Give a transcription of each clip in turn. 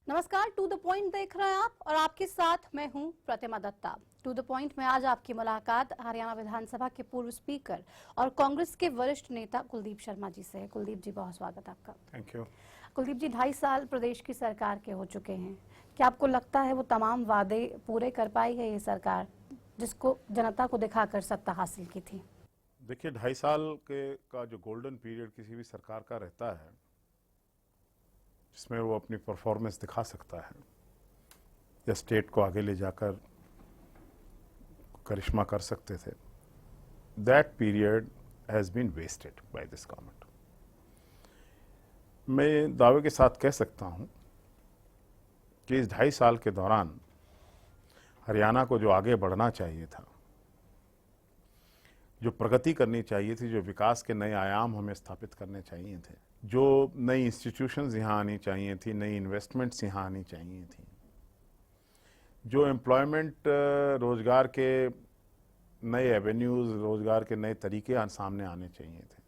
नमस्कार, to the point देख रहे हैं आप और आपके साथ मैं हूं प्रतिमा दत्ता। टू द पॉइंट में आज आपकी मुलाकात हरियाणा विधानसभा के पूर्व स्पीकर और कांग्रेस के वरिष्ठ नेता कुलदीप शर्मा जी से है। कुलदीप जी, बहुत स्वागत आपका। Thank you. कुलदीप जी, 2.5 साल प्रदेश की सरकार के हो चुके हैं। क्या आपको लगता है वो तमाम वादे पूरे कर पाई है ये सरकार, जिसको जनता को दिखाकर सत्ता हासिल की थी? देखिए, 2.5 साल का जो गोल्डन पीरियड किसी भी सरकार का रहता है, जिसमें वो अपनी परफॉर्मेंस दिखा सकता है या स्टेट को आगे ले जाकर करिश्मा कर सकते थे, that period has been wasted by this government. मैं दावे के साथ कह सकता हूं कि इस 2.5 साल के दौरान हरियाणा को जो आगे बढ़ना चाहिए था, जो प्रगति करनी चाहिए थी, जो विकास के नए आयाम हमें स्थापित करने चाहिए थे, जो नई इंस्टीट्यूशंस यहाँ आनी चाहिए थी, नई इन्वेस्टमेंट्स यहाँ आनी चाहिए थी, जो एम्प्लॉयमेंट रोजगार के नए एवेन्यूज, रोजगार के नए तरीके सामने आने चाहिए थे,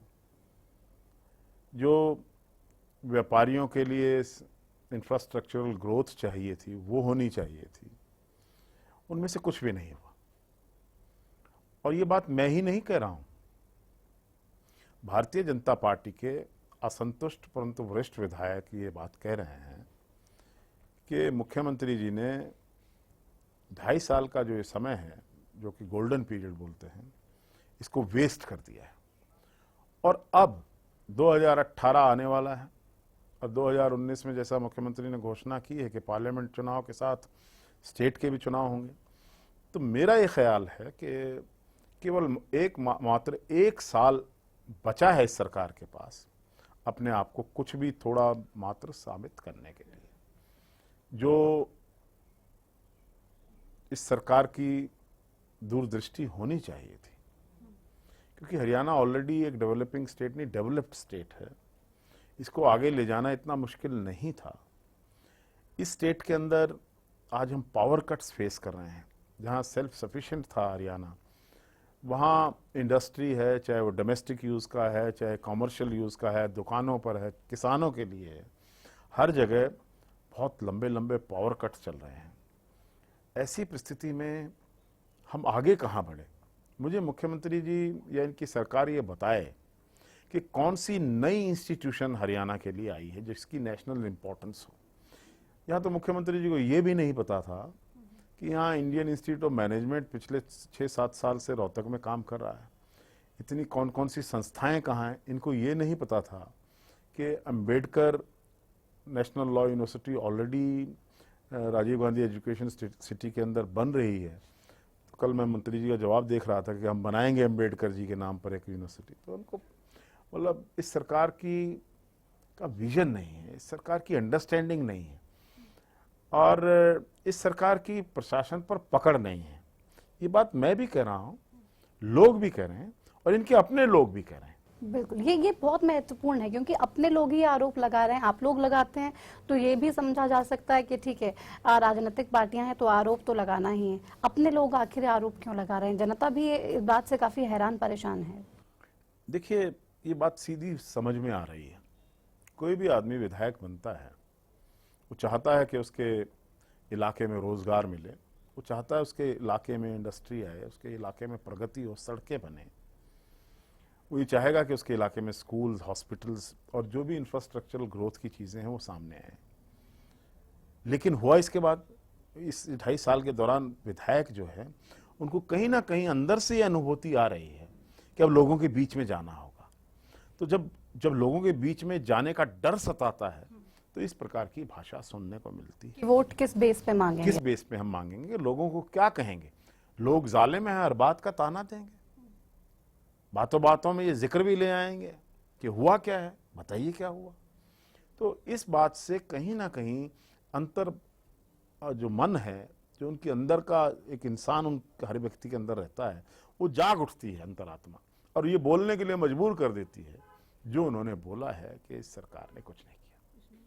जो व्यापारियों के लिए इंफ्रास्ट्रक्चरल ग्रोथ चाहिए थी, वो होनी चाहिए थी, उनमें से कुछ भी नहीं हुआ। और ये बात मैं ही नहीं कह रहा हूं, भारतीय जनता पार्टी के असंतुष्ट परंतु वरिष्ठ विधायक ये बात कह रहे हैं कि मुख्यमंत्री जी ने 2.5 साल का जो ये समय है, जो कि गोल्डन पीरियड बोलते हैं, इसको वेस्ट कर दिया है। और अब 2018 आने वाला है और 2019 में जैसा मुख्यमंत्री ने घोषणा की है कि पार्लियामेंट चुनाव के साथ स्टेट के भी चुनाव होंगे, तो मेरा ये ख्याल है कि केवल मात्र 1 साल बचा है इस सरकार के पास अपने आप को कुछ भी थोड़ा मात्र साबित करने के लिए। जो इस सरकार की दूरदृष्टि होनी चाहिए थी, क्योंकि हरियाणा ऑलरेडी एक डेवलपिंग स्टेट नहीं, डेवलप्ड स्टेट है, इसको आगे ले जाना इतना मुश्किल नहीं था। इस स्टेट के अंदर आज हम पावर कट्स फेस कर रहे हैं। जहां सेल्फ सफिशिएंट था हरियाणा, वहाँ इंडस्ट्री है, चाहे वो डोमेस्टिक यूज़ का है, चाहे कॉमर्शियल यूज़ का है, दुकानों पर है, किसानों के लिए है, हर जगह बहुत लंबे लंबे पावर कट चल रहे हैं। ऐसी परिस्थिति में हम आगे कहाँ बढ़े? मुझे मुख्यमंत्री जी या इनकी सरकार ये बताए कि कौन सी नई इंस्टीट्यूशन हरियाणा के लिए आई है जिसकी नेशनल इंपॉर्टेंस हो। यहाँ तो मुख्यमंत्री जी को ये भी नहीं पता था कि यहाँ इंडियन इंस्टीट्यूट ऑफ मैनेजमेंट पिछले 6-7 साल से रोहतक में काम कर रहा है। इतनी कौन कौन सी संस्थाएं कहाँ हैं, इनको ये नहीं पता था कि Ambedkar national law university already Rajiv Gandhi education city के अंदर बन रही है। तो कल मैं मंत्री जी का जवाब देख रहा था कि हम बनाएंगे अम्बेडकर जी के नाम पर एक यूनिवर्सिटी। तो उनको मतलब इस सरकार का विजन नहीं है, इस सरकार की अंडरस्टैंडिंग नहीं है और इस सरकार की प्रशासन पर पकड़ नहीं है। ये बात मैं भी कह रहा हूं, लोग भी कह रहे हैं और इनके अपने लोग भी कह रहे हैं। बिल्कुल, ये बहुत महत्वपूर्ण है, क्योंकि अपने लोग ही आरोप लगा रहे हैं। आप लोग लगाते हैं तो ये भी समझा जा सकता है कि ठीक है, राजनीतिक पार्टियां हैं तो आरोप तो लगाना ही है। अपने लोग आखिर आरोप क्यों लगा रहे हैं? जनता भी इस बात से काफी हैरान परेशान है। देखिए, ये बात सीधी समझ में आ रही है। कोई भी आदमी विधायक बनता है, वो चाहता है कि उसके इलाके में रोजगार मिले, वो चाहता है उसके इलाके में इंडस्ट्री आए, उसके इलाके में प्रगति हो, सड़कें बने, वो ये चाहेगा कि उसके इलाके में स्कूल्स, हॉस्पिटल्स और जो भी इंफ्रास्ट्रक्चरल ग्रोथ की चीज़ें हैं वो सामने आए। लेकिन हुआ इसके बाद, इस 2.5 साल के दौरान विधायक जो है उनको कहीं ना कहीं अंदर से ये अनुभूति आ रही है कि अब लोगों के बीच में जाना होगा। तो जब लोगों के बीच में जाने का डर सताता है तो इस प्रकार की भाषा सुनने को मिलती है। वोट किस बेस पे मांगेंगे? किस बेस पे हम मांगेंगे? लोगों को क्या कहेंगे? लोग जालिम हैं, हर बात का ताना देंगे, बातों बातों में ये जिक्र भी ले आएंगे कि हुआ क्या है, बताइए क्या हुआ। तो इस बात से कहीं ना कहीं अंतर जो मन है, जो उनके अंदर का एक इंसान उन हर व्यक्ति के अंदर रहता है, वो जाग उठती है अंतरात्मा और ये बोलने के लिए मजबूर कर देती है जो उन्होंने बोला है कि इस सरकार ने कुछ नहीं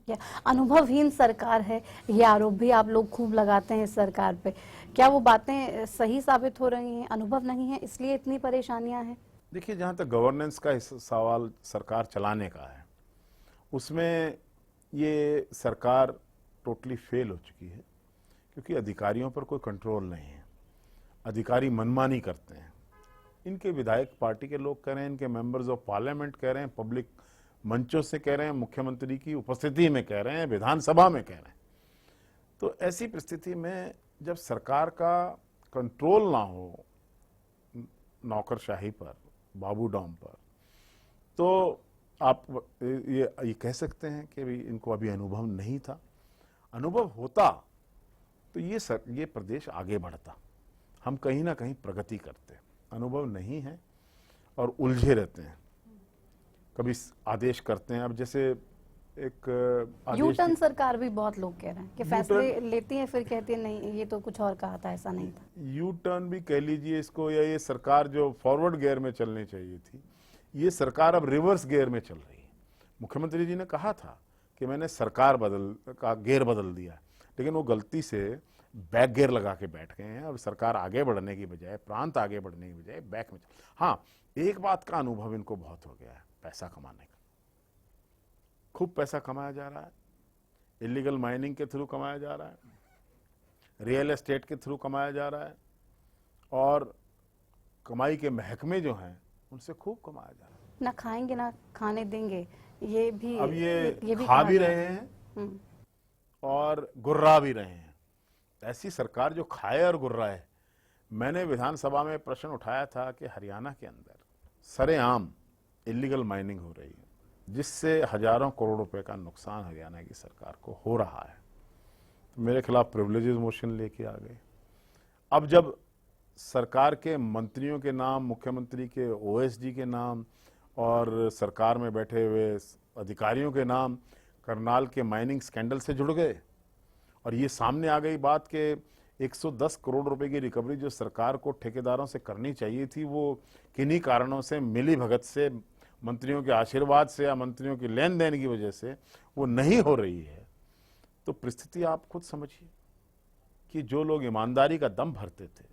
किया। अनुभवहीन सरकार है, ये आरोप भी आप लोग खूब लगाते हैं इस सरकार पे। क्या वो बातें सही साबित हो रही हैं? अनुभव नहीं है इसलिए इतनी परेशानियां हैं? देखिए, जहाँ तक गवर्नेंस का सवाल सरकार चलाने का है, उसमें ये सरकार टोटली फेल हो चुकी है, क्योंकि अधिकारियों पर कोई कंट्रोल नहीं है, अधिकारी मनमानी करते हैं। इनके विधायक पार्टी के लोग कह रहे हैं, इनके मेंबर्स ऑफ पार्लियामेंट कह रहे हैं, पब्लिक मंचों से कह रहे हैं, मुख्यमंत्री की उपस्थिति में कह रहे हैं, विधानसभा में कह रहे हैं। तो ऐसी परिस्थिति में जब सरकार का कंट्रोल ना हो नौकरशाही पर, बाबू डॉम पर, तो आप ये कह सकते हैं कि भी इनको अभी अनुभव नहीं था। अनुभव होता तो ये प्रदेश आगे बढ़ता, हम कहीं ना कहीं प्रगति करते। अनुभव नहीं है और उलझे रहते हैं, कभी आदेश करते हैं। अब जैसे एक यू आदेश टर्न सरकार भी बहुत लोग कह रहे हैं कि फैसले लेती हैं फिर कहती है नहीं ये तो कुछ और कहा था, ऐसा नहीं था। यू टर्न भी कह लीजिए इसको, या ये सरकार जो फॉरवर्ड गियर में चलनी चाहिए थी, ये सरकार अब रिवर्स गियर में चल रही है। मुख्यमंत्री जी ने कहा था कि मैंने सरकार गियर बदल दिया, लेकिन वो गलती से बैक गियर लगा के बैठ गए हैं। अब सरकार आगे बढ़ने की बजाय, प्रांत आगे बढ़ने की बजाय बैक में हाँ, एक बात का अनुभव इनको बहुत हो गया है, पैसा कमाने का। खूब पैसा कमाया जा रहा है, इलीगल माइनिंग के थ्रू कमाया जा रहा है, रियल एस्टेट के थ्रू कमाया जा रहा है, और कमाई के महकमे जो हैं उनसे खूब कमाया जा रहा है। ना खाएंगे ना खाने देंगे, ये भी अब ये भी खा कहा भी गया। रहे हैं और गुर्रा भी रहे हैं। ऐसी सरकार जो खाए और गुर्राए। मैंने विधानसभा में प्रश्न उठाया था कि हरियाणा के अंदर सरेआम इलीगल माइनिंग हो रही है, जिससे हजारों करोड़ रुपए का नुकसान हरियाणा की सरकार को हो रहा है। तो मेरे खिलाफ प्रिविलेजेस मोशन लेके आ गए। अब जब सरकार के मंत्रियों के नाम, मुख्यमंत्री के ओएसडी के नाम और सरकार में बैठे हुए अधिकारियों के नाम करनाल के माइनिंग स्कैंडल से जुड़ गए, और ये सामने आ गई बात कि 110 करोड़ रुपए की रिकवरी जो सरकार को ठेकेदारों से करनी चाहिए थी, वो किन्हीं कारणों से, मिली भगत से, मंत्रियों के आशीर्वाद से या मंत्रियों की लेन देन की वजह से वो नहीं हो रही है। तो परिस्थिति आप खुद समझिए कि जो लोग ईमानदारी का दम भरते थे,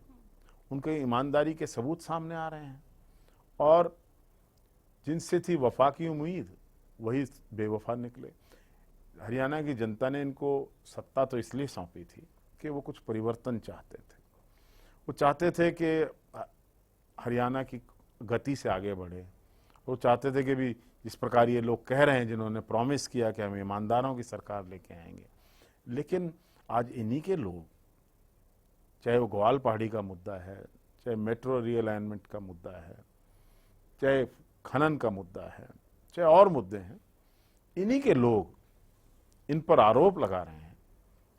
उनके ईमानदारी के सबूत सामने आ रहे हैं, और जिनसे थी वफा की उम्मीद वही बेवफा निकले। हरियाणा की जनता ने इनको सत्ता तो इसलिए सौंपी थी कि वो कुछ परिवर्तन चाहते थे। वो चाहते थे कि हरियाणा की गति से आगे बढ़े। वो चाहते थे कि भी जिस प्रकार ये लोग कह रहे हैं, जिन्होंने प्रॉमिस किया कि हम ईमानदारों की सरकार लेके आएंगे, लेकिन आज इन्हीं के लोग, चाहे वो ग्वाल पहाड़ी का मुद्दा है, चाहे मेट्रो रीअलाइनमेंट का मुद्दा है, चाहे खनन का मुद्दा है, चाहे और मुद्दे हैं, इन्हीं के लोग इन पर आरोप लगा रहे हैं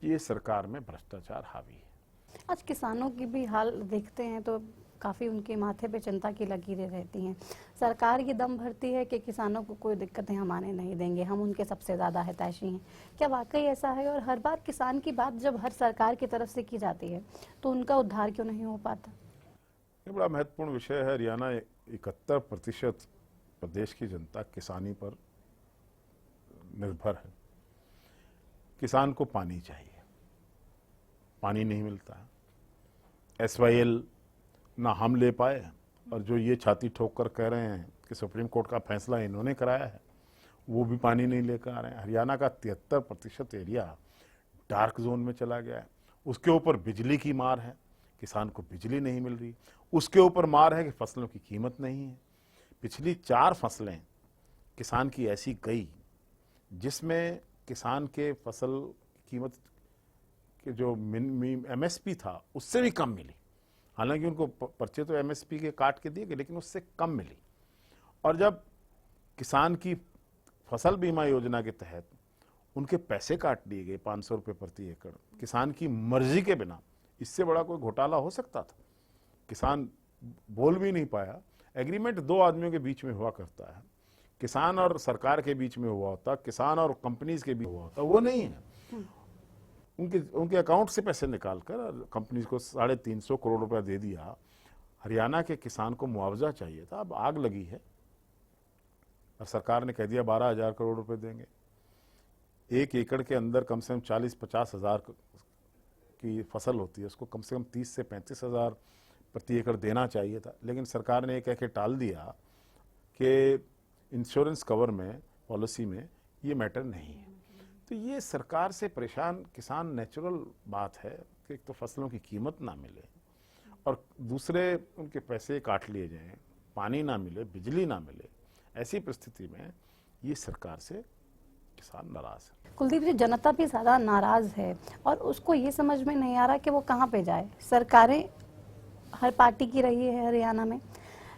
कि ये सरकार में भ्रष्टाचार हावी है। आज किसानों की भी हाल देखते हैं तो काफी उनके माथे पे चिंता की लकीरें रहती हैं। सरकार ये दम भरती है कि किसानों को कोई दिक्कतें हम आने नहीं देंगे, हम उनके सबसे ज्यादा हितैषी हैं। क्या वाकई ऐसा है? और हर बार किसान की बात जब हर सरकार की तरफ से की जाती है तो उनका उद्धार क्यों नहीं हो पाता? ये बड़ा महत्वपूर्ण विषय है। हरियाणा 71% प्रदेश की जनता किसानी पर निर्भर है। किसान को पानी चाहिए, पानी नहीं मिलता है। SYL ना हम ले पाए, और जो ये छाती ठोक कर कह रहे हैं कि सुप्रीम कोर्ट का फैसला इन्होंने कराया है, वो भी पानी नहीं लेकर आ रहे हैं। हरियाणा का 73% एरिया डार्क जोन में चला गया है। उसके ऊपर बिजली की मार है, किसान को बिजली नहीं मिल रही। उसके ऊपर मार है कि फसलों की कीमत नहीं है। पिछली 4 फसलें किसान की ऐसी गई जिसमें किसान के फसल कीमत के जो MSP था उससे भी कम मिली। हालांकि उनको पर्चे तो MSP के काट के दिए गए, लेकिन उससे कम मिली। और जब किसान की फसल बीमा योजना के तहत उनके पैसे काट दिए गए 500 रुपये प्रति एकड़, किसान की मर्जी के बिना, इससे बड़ा कोई घोटाला हो सकता था? किसान बोल भी नहीं पाया। एग्रीमेंट 2 आदमियों के बीच में हुआ करता है, किसान और सरकार के बीच में हुआ होता, किसान और कंपनीज के बीच हुआ होता, वो नहीं है। उनके अकाउंट से पैसे निकालकर कंपनीज को 350 करोड़ रुपया दे दिया। हरियाणा के किसान को मुआवजा चाहिए था, अब आग लगी है और सरकार ने कह दिया 12,000 करोड़ रुपए देंगे। 1 एकड़ के अंदर कम से कम 40-50 हज़ार की फसल होती है, उसको कम से कम 30 से 35 हज़ार प्रति एकड़ देना चाहिए था। लेकिन सरकार ने कह के टाल दिया कि इंश्योरेंस कवर में, पॉलिसी में ये मैटर नहीं है। तो ये सरकार से परेशान किसान, नेचुरल बात है कि एक तो फसलों की कीमत ना मिले और दूसरे उनके पैसे काट लिए जाएं, पानी ना मिले, बिजली ना मिले। ऐसी परिस्थिति में ये सरकार से किसान नाराज है। कुलदीप जी, जनता भी ज़्यादा नाराज है और उसको ये समझ में नहीं आ रहा कि वो कहाँ पे जाए। सरकारें हर पार्टी की रही है हरियाणा में,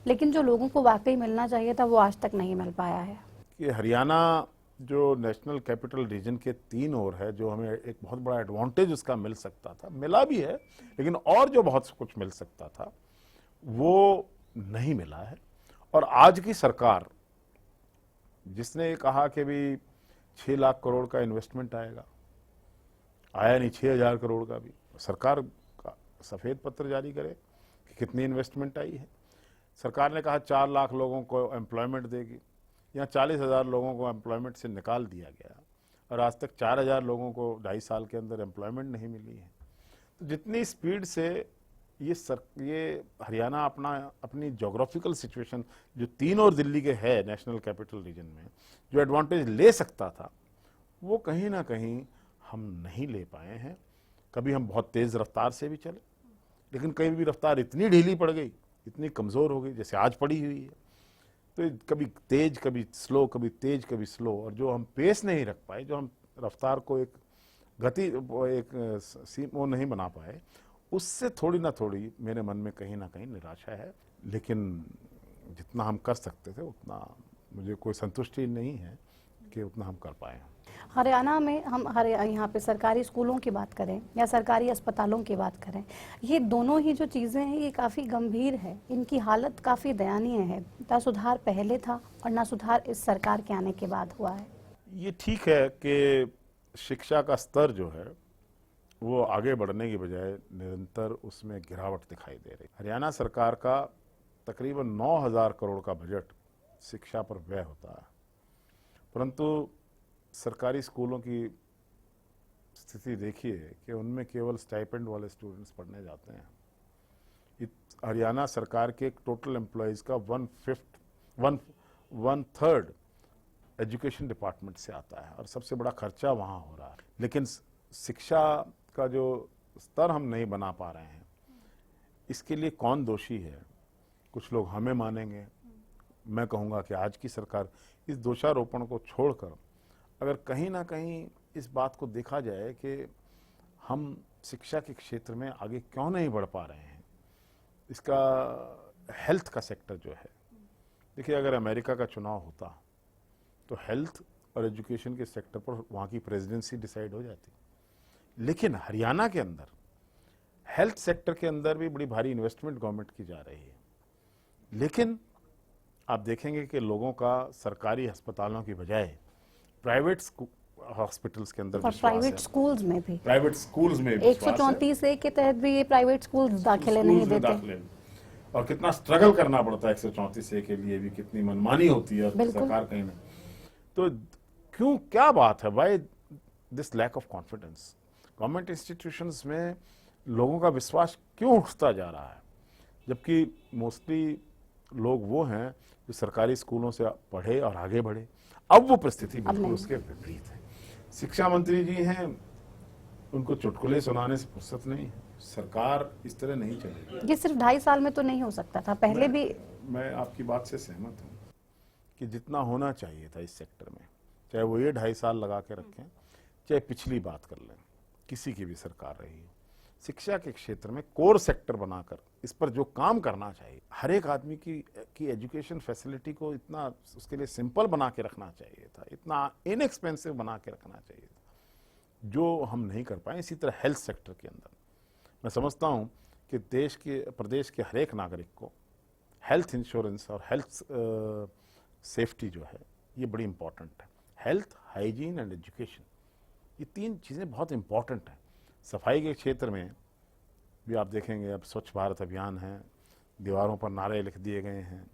लेकिन जो लोगों को वाकई मिलना चाहिए था वो आज तक नहीं मिल पाया है। कि हरियाणा जो नेशनल कैपिटल रीजन के 3 ओर है, जो हमें एक बहुत बड़ा एडवांटेज उसका मिल सकता था, मिला भी है, लेकिन और जो बहुत कुछ मिल सकता था वो नहीं मिला है। और आज की सरकार जिसने कहा कि भी 6 लाख करोड़ का इन्वेस्टमेंट आएगा, आया नहीं 6,000 करोड़ का भी। सरकार का सफेद पत्र जारी करे कि कितनी इन्वेस्टमेंट आई है। सरकार ने कहा 4 लाख लोगों को एम्प्लॉयमेंट देगी, यहाँ 40,000 लोगों को एम्प्लॉयमेंट से निकाल दिया गया और आज तक 4,000 लोगों को 2.5 साल के अंदर एम्प्लॉयमेंट नहीं मिली है। तो जितनी स्पीड से ये हरियाणा अपनी जोग्राफिकल सिचुएशन जो 3 और दिल्ली के है नेशनल कैपिटल रीजन में, जो एडवांटेज ले सकता था, वो कहीं ना कहीं हम नहीं ले पाए हैं। कभी हम बहुत तेज रफ्तार से भी चले, लेकिन कभी भी रफ्तार इतनी ढीली पड़ गई, इतनी कमजोर हो गई, जैसे आज पड़ी हुई है। तो कभी तेज, कभी स्लो, कभी तेज, कभी स्लो, और जो हम पेस नहीं रख पाए, जो हम रफ्तार को एक गति, वो नहीं बना पाए, उससे थोड़ी ना थोड़ी मेरे मन में कहीं ना कहीं निराशा है। लेकिन जितना हम कर सकते थे उतना मुझे कोई संतुष्टि नहीं है कि उतना हम कर पाए। हरियाणा में हम यहाँ पे सरकारी स्कूलों की बात करें या सरकारी अस्पतालों की बात करें, ये दोनों ही जो चीज़ें हैं ये काफ़ी गंभीर है, इनकी हालत काफ़ी दयनीय है। ना सुधार पहले था और ना सुधार इस सरकार के आने के बाद हुआ है। ये ठीक है कि शिक्षा का स्तर जो है वो आगे बढ़ने की बजाय निरंतर उसमें गिरावट दिखाई दे रही। हरियाणा सरकार का तकरीबन 9,000 करोड़ का बजट शिक्षा पर व्यय होता है, परंतु सरकारी स्कूलों की स्थिति देखिए कि उनमें केवल स्टाइपेंड वाले स्टूडेंट्स पढ़ने जाते हैं। हरियाणा सरकार के टोटल एम्प्लॉयज़ का 1/3 एजुकेशन डिपार्टमेंट से आता है और सबसे बड़ा खर्चा वहाँ हो रहा है। लेकिन शिक्षा का जो स्तर हम नहीं बना पा रहे हैं, इसके लिए कौन दोषी है? कुछ लोग हमें मानेंगे, मैं कहूँगा कि आज की सरकार इस दोषारोपण को छोड़कर अगर कहीं ना कहीं इस बात को देखा जाए कि हम शिक्षा के क्षेत्र में आगे क्यों नहीं बढ़ पा रहे हैं। इसका हेल्थ का सेक्टर जो है, देखिए अगर अमेरिका का चुनाव होता तो हेल्थ और एजुकेशन के सेक्टर पर वहाँ की प्रेसिडेंसी डिसाइड हो जाती, लेकिन हरियाणा के अंदर हेल्थ सेक्टर के अंदर भी बड़ी भारी इन्वेस्टमेंट गवर्नमेंट की जा रही है, लेकिन आप देखेंगे कि लोगों का सरकारी अस्पतालों की बजाय प्राइवेट हॉस्पिटल्स के अंदर और विश्वास प्राइवेट है। स्कूल्स में भी, प्राइवेट स्कूल्स में 134A के तहत भी ये प्राइवेट स्कूल्स दाखिले नहीं देते। और कितना स्ट्रगल करना पड़ता है 134A के लिए भी, कितनी मनमानी होती है सरकार कहीं ना। तो क्यों, क्या बात है, why this lack of confidence? Government institutions में लोगों का विश्वास क्यों उठता जा रहा है, जबकि मोस्टली लोग वो हैं जो सरकारी स्कूलों से पढ़े और आगे बढ़े। अब वो परिस्थिति बिल्कुल उसके विपरीत है। शिक्षा मंत्री जी हैं, उनको चुटकुले सुनाने से फुर्सत नहीं है। सरकार इस तरह नहीं चलेगी। ये सिर्फ 2.5 साल में तो नहीं हो सकता था, पहले भी। मैं आपकी बात से सहमत हूँ कि जितना होना चाहिए था इस सेक्टर में, चाहे वो ये 2.5 साल लगा के रखें, चाहे पिछली बात कर लें, किसी की भी सरकार रही, शिक्षा के क्षेत्र में कोर सेक्टर बनाकर इस पर जो काम करना चाहिए, हर एक आदमी की एजुकेशन फैसिलिटी को इतना उसके लिए सिंपल बना के रखना चाहिए था, इतना इनएक्सपेंसिव बना के रखना चाहिए था, जो हम नहीं कर पाए। इसी तरह हेल्थ सेक्टर के अंदर मैं समझता हूँ कि प्रदेश के हर एक नागरिक को हेल्थ इंश्योरेंस और हेल्थ सेफ्टी जो है ये बड़ी इंपॉर्टेंट है। हेल्थ, हाइजीन एंड एजुकेशन, ये 3 चीज़ें बहुत इंपॉर्टेंट हैं। सफाई के क्षेत्र में भी आप देखेंगे अब स्वच्छ भारत अभियान है, दीवारों पर नारे लिख दिए गए हैं,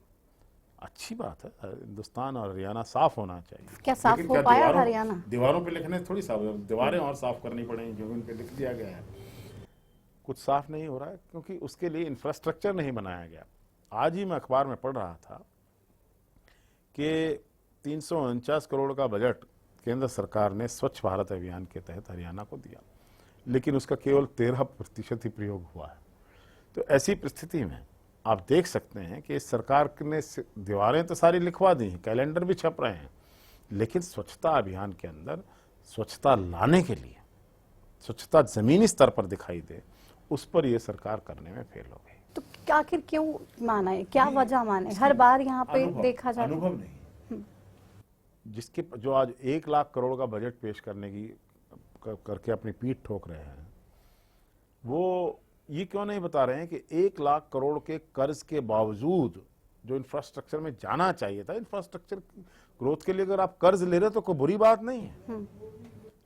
अच्छी बात है, हिंदुस्तान और हरियाणा साफ होना चाहिए। क्या साफ हो पाया हरियाणा? दीवारों पे लिखने थोड़ी साफ, दीवारें और साफ करनी पड़ेंगी, जो उन पे लिख दिया गया है कुछ साफ नहीं हो रहा है, क्योंकि उसके लिए इंफ्रास्ट्रक्चर नहीं बनाया गया। आज ही मैं अखबार में पढ़ रहा था कि 349 करोड़ का बजट केंद्र सरकार ने स्वच्छ भारत अभियान के तहत हरियाणा को दिया, लेकिन उसका केवल 13% ही प्रयोग हुआ है। तो ऐसी परिस्थिति में आप देख सकते हैं कि इस सरकार ने दीवारें तो सारी लिखवा दी हैं, कैलेंडर भी छप रहे हैं, लेकिन स्वच्छता अभियान के अंदर स्वच्छता लाने के लिए, स्वच्छता जमीनी स्तर पर दिखाई दे, उस पर यह सरकार करने में फेल हो गई। तो आखिर क्यों माना है, क्या वजह माने? हर बार यहाँ पे देखा जाता है अनुभव नहीं, जिसके जो आज 1 लाख करोड़ का बजट पेश करने की करके अपनी पीठ ठोक रहे हैं, वो ये क्यों नहीं बता रहे हैं कि 1 लाख करोड़ के कर्ज के बावजूद जो इंफ्रास्ट्रक्चर में जाना चाहिए था, इंफ्रास्ट्रक्चर ग्रोथ के लिए अगर आप कर्ज ले रहे हो तो कोई बुरी बात नहीं है,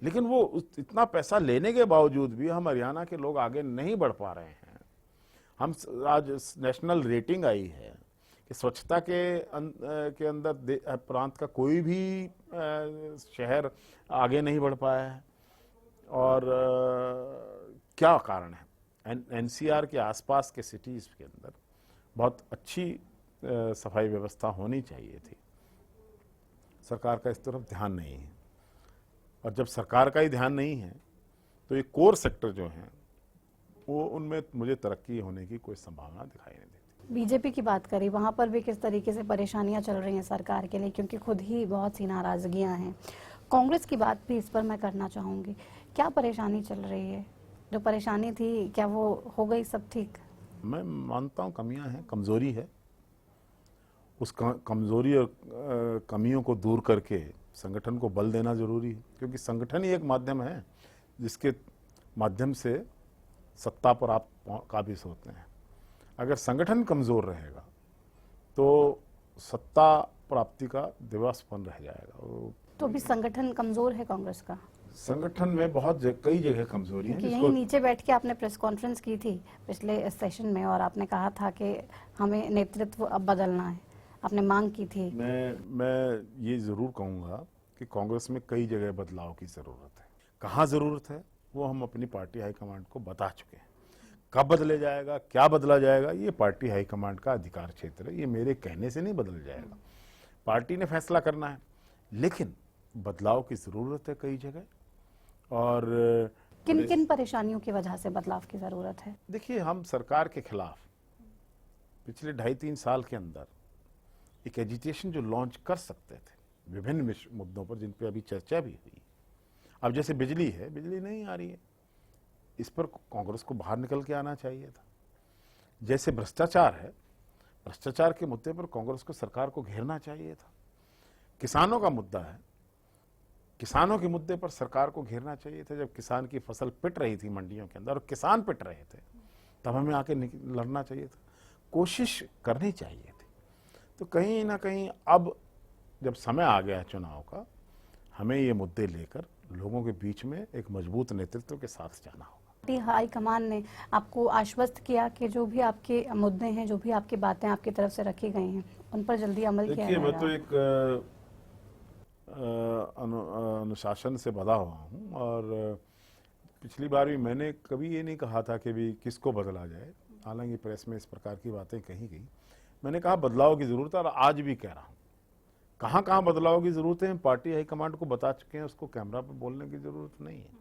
लेकिन वो इतना पैसा लेने के बावजूद भी हम हरियाणा के लोग आगे नहीं बढ़ पा रहे हैं। हम आज नेशनल रेटिंग आई है कि स्वच्छता के अंदर प्रांत का कोई भी शहर आगे नहीं बढ़ पाया है। और क्या कारण है? एनसीआर के आसपास के सिटीज के अंदर बहुत अच्छी सफाई व्यवस्था होनी चाहिए थी, सरकार का इस तरफ ध्यान नहीं है। और जब सरकार का ही ध्यान नहीं है तो ये कोर सेक्टर जो हैं वो उनमें मुझे तरक्की होने की कोई संभावना दिखाई नहीं देती। बीजेपी की बात करें, वहाँ पर भी किस तरीके से परेशानियां चल रही हैं सरकार के लिए, क्योंकि खुद ही बहुत सी नाराजगियां हैं। कांग्रेस की बात भी इस पर मैं करना चाहूँगी, क्या परेशानी चल रही है? जो परेशानी थी क्या वो हो गई सब ठीक? मैं मानता हूँ कमियां हैं, कमजोरी है। उस कमजोरी और कमियों को दूर करके संगठन को बल देना जरूरी है, क्योंकि संगठन ही एक माध्यम है जिसके माध्यम से सत्ता पर आप काबिज होते हैं। अगर संगठन कमजोर रहेगा तो सत्ता प्राप्ति का दिवसपन रह जाएगा। तो अभी संगठन कमजोर है कांग्रेस का? संगठन में कई जगह कमजोरी है। यहीं नीचे बैठ के आपने प्रेस कॉन्फ्रेंस की थी पिछले सेशन में और आपने कहा था कि हमें नेतृत्व अब बदलना है, आपने मांग की थी। मैं ये जरूर कहूंगा कि कांग्रेस में कई जगह बदलाव की जरूरत है। कहाँ जरूरत है वो हम अपनी पार्टी हाईकमांड को बता चुके हैं। कब बदले जाएगा, क्या बदला जाएगा, ये पार्टी हाईकमांड का अधिकार क्षेत्र है, ये मेरे कहने से नहीं बदल जाएगा। पार्टी ने फैसला करना है, लेकिन बदलाव की जरूरत है कई जगह। और किन किन परेशानियों की वजह से बदलाव की जरूरत है? देखिए, हम सरकार के खिलाफ पिछले 2.5-3 साल के अंदर एक एजिटेशन जो लॉन्च कर सकते थे विभिन्न मुद्दों पर, जिन पे अभी चर्चा भी हुई। अब जैसे बिजली है, बिजली नहीं आ रही है, इस पर कांग्रेस को बाहर निकल के आना चाहिए था। जैसे भ्रष्टाचार है, भ्रष्टाचार के मुद्दे पर कांग्रेस को सरकार को घेरना चाहिए था। किसानों का मुद्दा है, किसानों के मुद्दे पर सरकार को घेरना चाहिए था। जब किसान की फसल पिट रही थी मंडियों के अंदर और किसान पिट रहे थे, तब हमें आके लड़ना चाहिए था, कोशिश करनी चाहिए थी। तो कहीं ना कहीं अब जब समय आ गया है चुनाव का, हमें ये मुद्दे लेकर लोगों के बीच में एक मजबूत नेतृत्व के साथ जाना होगा। पार्टी हाईकमान ने आपको आश्वस्त किया कि जो भी आपके मुद्दे हैं, जो भी आपकी बातें आपकी तरफ से रखी गई हैं, उन पर जल्दी अमल किया जाएगा? मैं तो एक अनुशासन से बधा हुआ हूँ, और पिछली बार भी मैंने कभी ये नहीं कहा था कि भी किसको बदला जाए, हालांकि प्रेस में इस प्रकार की बातें कही गई। मैंने कहा बदलाव की जरूरत है, और आज भी कह रहा हूँ कहाँ कहाँ बदलाव की जरूरत है पार्टी हाईकमांड को बता चुके हैं, उसको कैमरा पर बोलने की जरूरत नहीं है।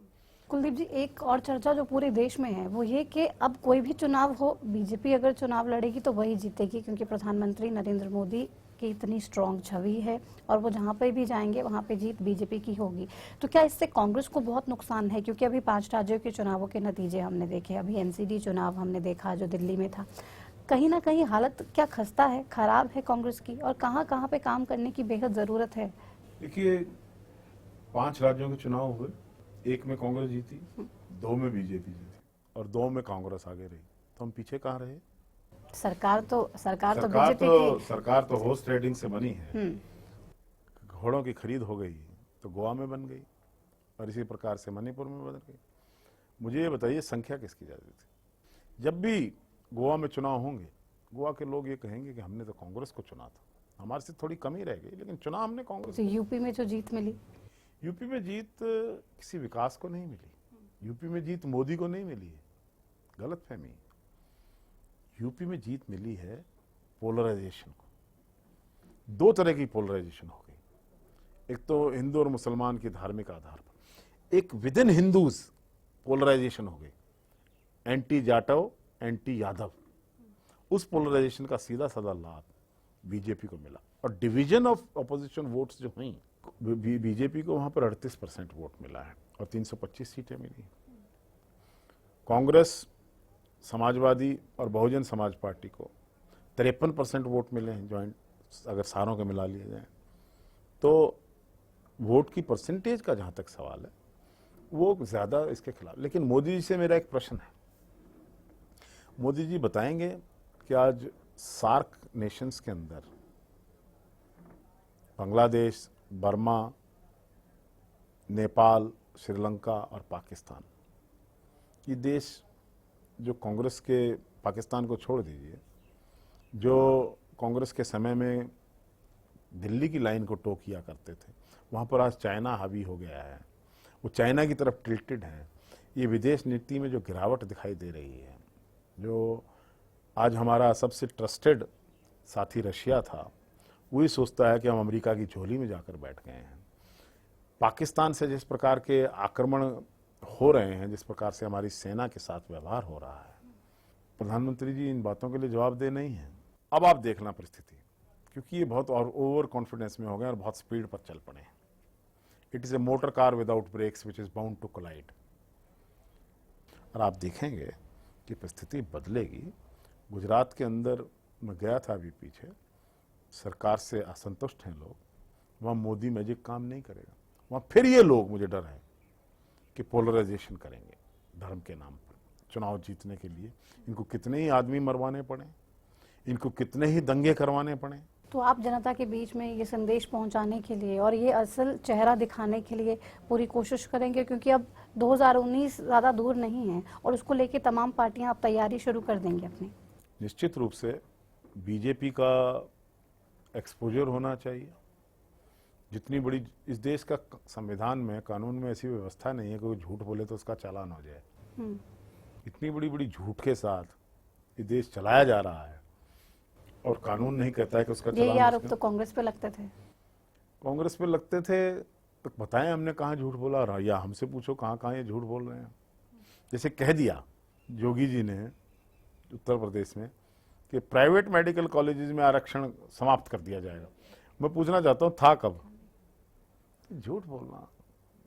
कुलदीप जी, एक और चर्चा जो पूरे देश में है वो ये कि अब कोई भी चुनाव हो, बीजेपी अगर चुनाव लड़ेगी तो वही जीतेगी, क्योंकि प्रधानमंत्री नरेंद्र मोदी की इतनी स्ट्रॉन्ग छवि है और वो जहाँ पे भी जाएंगे वहाँ पे जीत बीजेपी की होगी। तो क्या इससे कांग्रेस को बहुत नुकसान है? क्योंकि अभी 5 राज्यों के चुनावों के नतीजे हमने देखे, अभी एनसीडी चुनाव हमने देखा जो दिल्ली में था। कहीं ना कहीं हालत क्या खस्ता है, खराब है कांग्रेस की, और कहाँ कहाँ पे काम करने की बेहद जरूरत है? देखिए, 5 राज्यों के चुनाव हुए, 1 में कांग्रेस जीती, 2 में बीजेपी जीती, और 2 में कांग्रेस आगे रही। तो हम पीछे कहाँ रहे? सरकार तो बीजेपी की सरकार तो हॉर्स ट्रेडिंग से बनी है। घोड़ों की खरीद हो गई तो गोवा में बन गई, और इसी प्रकार से मणिपुर में बदल गई। मुझे ये बताइए, संख्या किसकी ज्यादा थी? जब भी गोवा में चुनाव होंगे, गोवा के लोग ये कहेंगे कि हमने तो कांग्रेस को चुना था, हमारे से थोड़ी कमी रह गई, लेकिन चुना हमने कांग्रेस। यूपी में जो जीत मिली, यूपी में जीत किसी विकास को नहीं मिली, यूपी में जीत मोदी को नहीं मिली है, गलत फहमी। यूपी में जीत मिली है पोलराइजेशन को। 2 तरह की पोलराइजेशन हो गई, एक तो हिंदू और मुसलमान के धार्मिक आधार पर, एक विद इन हिंदूज पोलराइजेशन हो गई, एंटी जाटव एंटी यादव। उस पोलराइजेशन का सीधा साधा लाभ बीजेपी को मिला और डिवीजन ऑफ अपोजिशन वोट्स जो हुई, बीजेपी को वहां पर 38% वोट मिला है और 325 सीटें मिली। कांग्रेस, समाजवादी और बहुजन समाज पार्टी को 53% वोट मिले हैं ज्वाइंट, अगर सारों के मिला लिए जाए तो वोट की परसेंटेज का जहां तक सवाल है वो ज्यादा इसके खिलाफ। लेकिन मोदी जी से मेरा एक प्रश्न है, मोदी जी बताएंगे कि आज सार्क नेशंस के अंदर बांग्लादेश, बर्मा, नेपाल, श्रीलंका और पाकिस्तान, ये देश जो कांग्रेस के, पाकिस्तान को छोड़ दीजिए, जो कांग्रेस के समय में दिल्ली की लाइन को टो किया करते थे, वहाँ पर आज चाइना हावी हो गया है, वो चाइना की तरफ टिल्टेड है। ये विदेश नीति में जो गिरावट दिखाई दे रही है, जो आज हमारा सबसे ट्रस्टेड साथी रशिया था, वही सोचता है कि हम अमेरिका की झोली में जाकर बैठ गए हैं। पाकिस्तान से जिस प्रकार के आक्रमण हो रहे हैं, जिस प्रकार से हमारी सेना के साथ व्यवहार हो रहा है, प्रधानमंत्री जी इन बातों के लिए जवाबदेह नहीं है। अब आप देखना परिस्थिति, क्योंकि ये बहुत और ओवर कॉन्फिडेंस में हो गए और बहुत स्पीड पर चल पड़े। It is a motor car without brakes which is bound to collide. और आप देखेंगे कि परिस्थिति बदलेगी। गुजरात के अंदर मैं गया था अभी पीछे, सरकार से असंतुष्ट हैं लोग, वहाँ मोदी मैजिक काम नहीं करेगा। वहाँ फिर ये लोग, मुझे डर है कि पोलराइजेशन करेंगे धर्म के नाम पर चुनाव जीतने के लिए। इनको कितने ही आदमी मरवाने पड़े, इनको कितने ही दंगे करवाने पड़े। तो आप जनता के बीच में ये संदेश पहुंचाने के लिए और ये असल चेहरा दिखाने के लिए पूरी कोशिश करेंगे, क्योंकि अब 2019 ज़्यादा दूर नहीं है और उसको लेके तमाम पार्टियां अब तैयारी शुरू कर देंगी अपनी। निश्चित रूप से बीजेपी का एक्सपोजर होना चाहिए। जितनी बड़ी इस देश का संविधान में, कानून में ऐसी व्यवस्था नहीं है कि कोई झूठ बोले तो उसका चालान हो जाए। इतनी बड़ी बड़ी झूठ के साथ ये देश चलाया जा रहा है और कानून नहीं कहता है कि उसका चालान। ये आरोप तो कांग्रेस पे लगते थे। कांग्रेस पे लगते थे तो बताएं हमने कहाँ झूठ बोला, या हमसे पूछो कहाँ कहाँ ये झूठ बोल रहे हैं। जैसे कह दिया योगी जी ने उत्तर प्रदेश में कि प्राइवेट मेडिकल कॉलेजेस में आरक्षण समाप्त कर दिया जाएगा। मैं पूछना चाहता हूँ था कब? झूठ बोलना,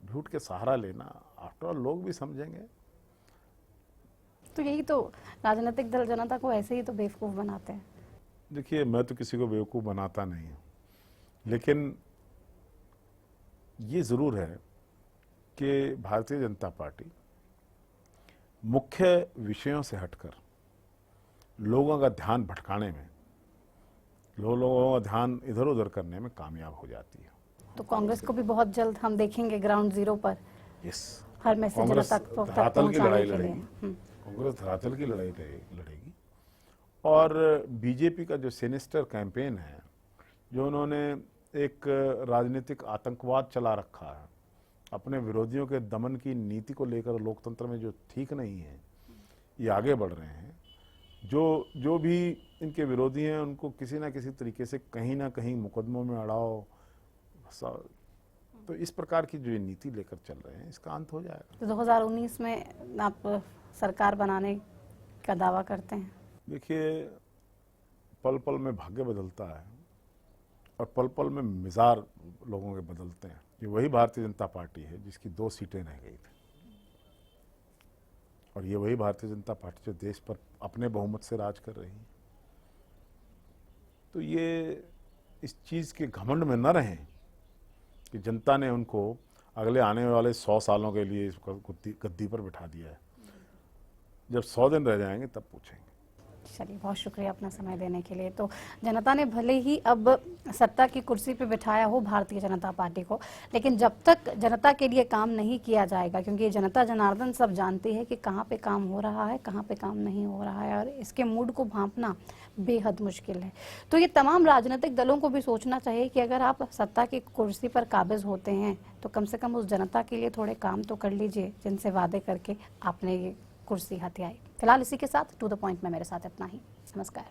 झूठ के सहारा लेना, आफ्टर ऑल लोग भी समझेंगे। तो यही तो राजनीतिक दल जनता को ऐसे ही तो बेवकूफ बनाते हैं। देखिए, मैं तो किसी को बेवकूफ बनाता नहीं हूँ, लेकिन ये जरूर है कि भारतीय जनता पार्टी मुख्य विषयों से हटकर लोगों का ध्यान भटकाने में, लोगों का ध्यान इधर उधर करने में कामयाब हो जाती है। तो कांग्रेस को भी बहुत जल्द हम देखेंगे ग्राउंड जीरो पर यस, हर मैसेज जनता तक पहुंचाने के लिए। कांग्रेस धरातल की लड़ाई लड़ेगी। और बीजेपी का जो सिनिस्टर कैंपेन है, जो उन्होंने एक राजनीतिक आतंकवाद चला रखा है, अपने विरोधियों के दमन की नीति को लेकर लोकतंत्र में, जो ठीक नहीं है, ये आगे बढ़ रहे हैं। जो भी इनके विरोधी हैं उनको किसी ना किसी तरीके से कहीं ना कहीं मुकदमों में अड़ाओ, तो इस प्रकार की जो ये नीति लेकर चल रहे हैं, इसका अंत हो जाएगा। तो 2019 में आप सरकार बनाने का दावा करते हैं? देखिए, पल पल में भाग्य बदलता है और पल पल में मिजाज लोगों के बदलते हैं। ये वही भारतीय जनता पार्टी है जिसकी 2 सीटें रह गई थी, और ये वही भारतीय जनता पार्टी जो देश पर अपने बहुमत से राज कर रही है। तो ये इस चीज के घमंड में न रहें कि जनता ने उनको अगले आने वाले 100 सालों के लिए इस गद्दी पर बिठा दिया है। जब 100 दिन रह जाएंगे तब पूछेंगे। चलिए, बहुत शुक्रिया अपना समय देने के लिए। तो जनता ने भले ही अब सत्ता की कुर्सी पे बिठाया हो भारतीय जनता पार्टी को, लेकिन जब तक जनता के लिए काम नहीं किया जाएगा, क्योंकि जनता जनार्दन सब जानती है कि कहाँ पे काम हो रहा है, कहाँ पे काम नहीं हो रहा है, और इसके मूड को भांपना बेहद मुश्किल है। तो ये तमाम राजनीतिक दलों को भी सोचना चाहिए कि अगर आप सत्ता की कुर्सी पर काबिज होते हैं तो कम से कम उस जनता के लिए थोड़े काम तो कर लीजिए जिनसे वादे करके आपने ये कुर्सी हथियाई। फिलहाल इसी के साथ टू द पॉइंट में मेरे साथ इतना ही। नमस्कार।